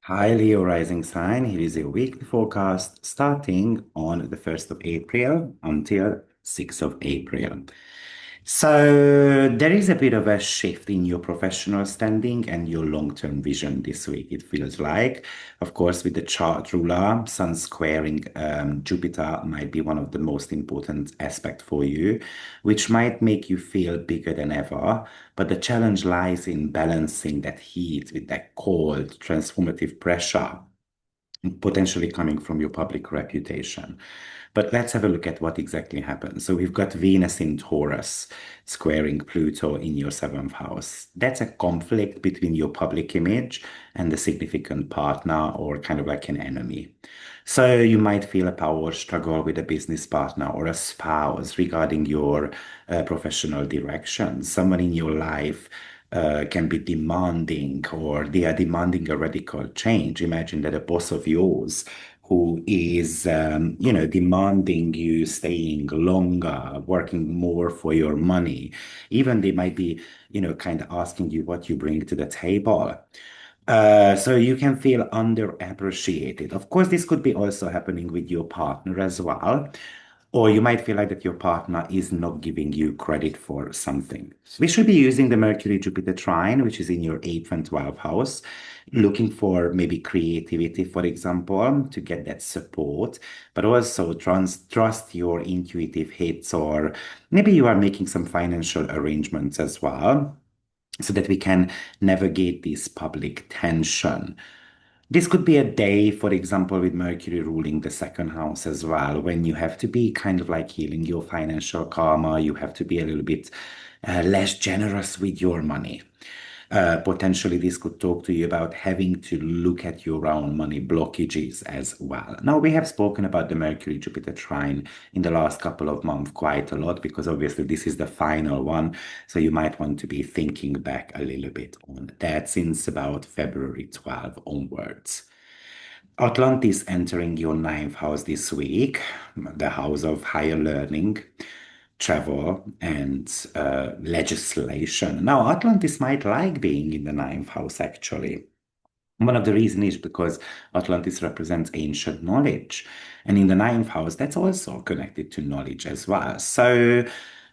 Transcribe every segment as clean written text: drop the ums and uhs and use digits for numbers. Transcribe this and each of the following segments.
Hi, Leo rising sign. Here is your weekly forecast starting on the 1st of April until 6th of April. So there is a bit of a shift in your professional standing and your long-term vision this week, it feels like. Of course, with the chart ruler, Sun squaring Jupiter might be one of the most important aspects for you, which might make you feel bigger than ever. But the challenge lies in balancing that heat with that cold, transformative pressure potentially coming from your public reputation. But let's have a look at what exactly happens. So we've got Venus in Taurus squaring Pluto in your seventh house. That's a conflict between your public image and the significant partner or kind of like an enemy. So you might feel a power struggle with a business partner or a spouse regarding your professional direction. Someone in your life can be demanding or they are demanding a radical change. Imagine that a boss of yours who is, demanding you staying longer, working more for your money. Even they might be, kind of asking you what you bring to the table. So you can feel underappreciated. Of course, this could be also happening with your partner as well. Or you might feel like that your partner is not giving you credit for something. We should be using the Mercury-Jupiter trine, which is in your 8th and 12th house, looking for maybe creativity, for example, to get that support, but also trust your intuitive hits, or maybe you are making some financial arrangements as well so that we can navigate this public tension. This could be a day, for example, with Mercury ruling the second house as well, when you have to be kind of like healing your financial karma. You have to be a little bit less generous with your money. Potentially, this could talk to you about having to look at your own money blockages as well. Now, we have spoken about the Mercury Jupiter trine in the last couple of months quite a lot because obviously this is the final one. So you might want to be thinking back a little bit on that since about February 12 onwards. Atlantis entering your ninth house this week, the house of higher learning, travel, and legislation. Now, Atlantis might like being in the ninth house, actually. One of the reasons is because Atlantis represents ancient knowledge. And in the ninth house, that's also connected to knowledge as well. So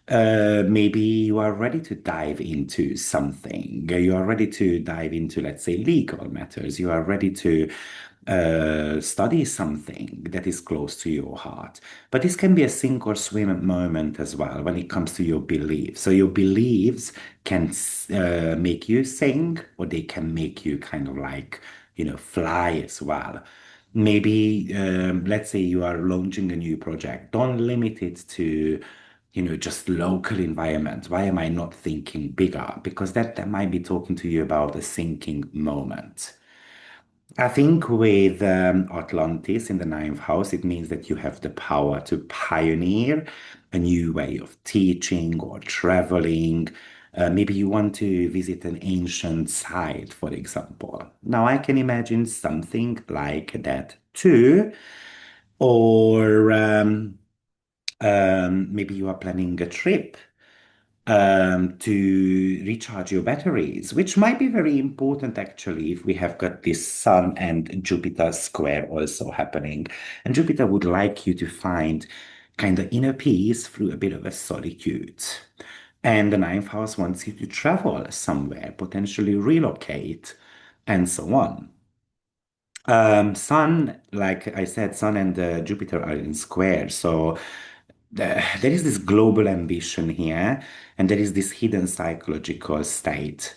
maybe you are ready to dive into something. You are ready to dive into, let's say, legal matters. You are ready to study something that is close to your heart. But this can be a sink or swim moment as well when it comes to your beliefs. So your beliefs can make you sink, or they can make you kind of like, fly as well. Maybe, let's say you are launching a new project. Don't limit it to, just local environment. Why am I not thinking bigger? Because that might be talking to you about a sinking moment. I think with Atlantis in the ninth house, it means that you have the power to pioneer a new way of teaching or traveling. Maybe you want to visit an ancient site, for example. Now, I can imagine something like that too. Or maybe you are planning a trip to recharge your batteries, which might be very important actually if we have got this Sun and Jupiter square also happening. And Jupiter would like you to find kind of inner peace through a bit of a solitude. And the ninth house wants you to travel somewhere, potentially relocate, and so on. Sun, like I said, Sun and Jupiter are in square, so there is this global ambition here, and there is this hidden psychological state.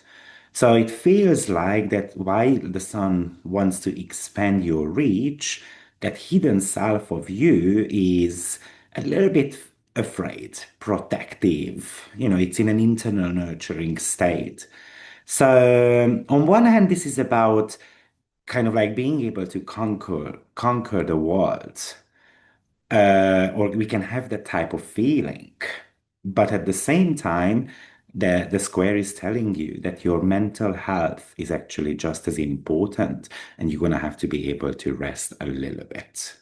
So it feels like that while the sun wants to expand your reach, that hidden self of you is a little bit afraid, protective. It's in an internal nurturing state. So on one hand, this is about kind of like being able to conquer the world, or we can have that type of feeling. But at the same time, the square is telling you that your mental health is actually just as important, and you're going to have to be able to rest a little bit.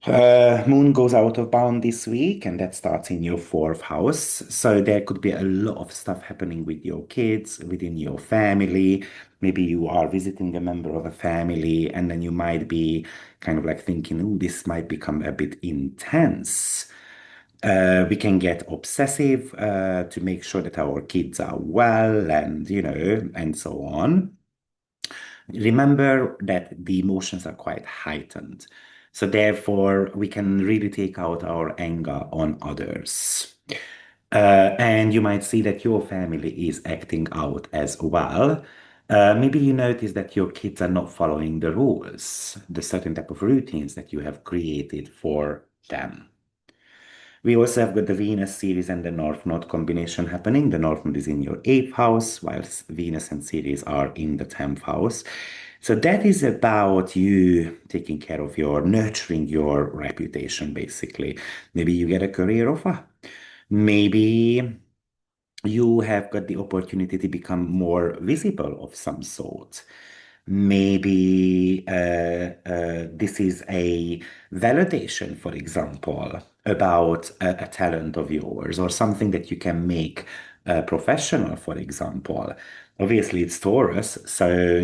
Moon goes out of bound this week, and that starts in your fourth house. So there could be a lot of stuff happening with your kids, within your family. Maybe you are visiting a member of a family, and then you might be kind of like thinking, oh, this might become a bit intense. We can get obsessive to make sure that our kids are well and, and so on. Remember that the emotions are quite heightened. So therefore, we can really take out our anger on others. And you might see that your family is acting out as well. Maybe you notice that your kids are not following the rules, the certain type of routines that you have created for them. We also have got the Venus series and the North Node combination happening. The North Node is in your eighth house, whilst Venus and Ceres are in the 10th house. So that is about you taking care of nurturing your reputation, basically. Maybe you get a career offer. Maybe you have got the opportunity to become more visible of some sort. Maybe this is a validation, for example, about a talent of yours or something that you can make professional, for example. Obviously, it's Taurus, so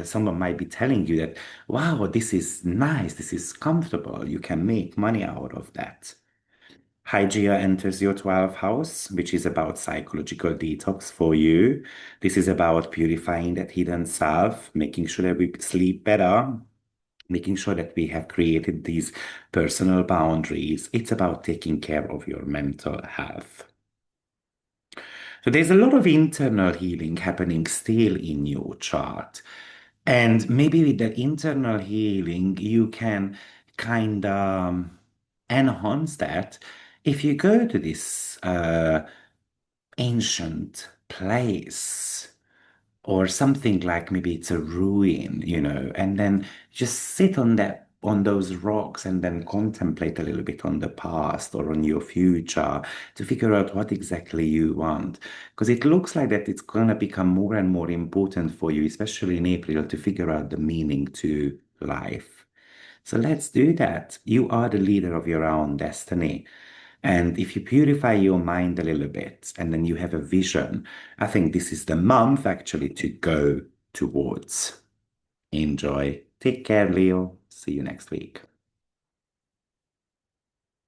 someone might be telling you that, wow, this is nice, this is comfortable, you can make money out of that. Hygeia enters your 12th house, which is about psychological detox for you. This is about purifying that hidden self, making sure that we sleep better, making sure that we have created these personal boundaries. It's about taking care of your mental health. So there's a lot of internal healing happening still in your chart. And maybe with the internal healing, you can kind of enhance that if you go to this ancient place or something like maybe it's a ruin, and then just sit on those rocks and then contemplate a little bit on the past or on your future to figure out what exactly you want. Because it looks like that it's gonna become more and more important for you, especially in April, to figure out the meaning to life. So let's do that. You are the leader of your own destiny. And if you purify your mind a little bit and then you have a vision, I think this is the month actually to go towards. Enjoy. Take care, Leo. See you next week.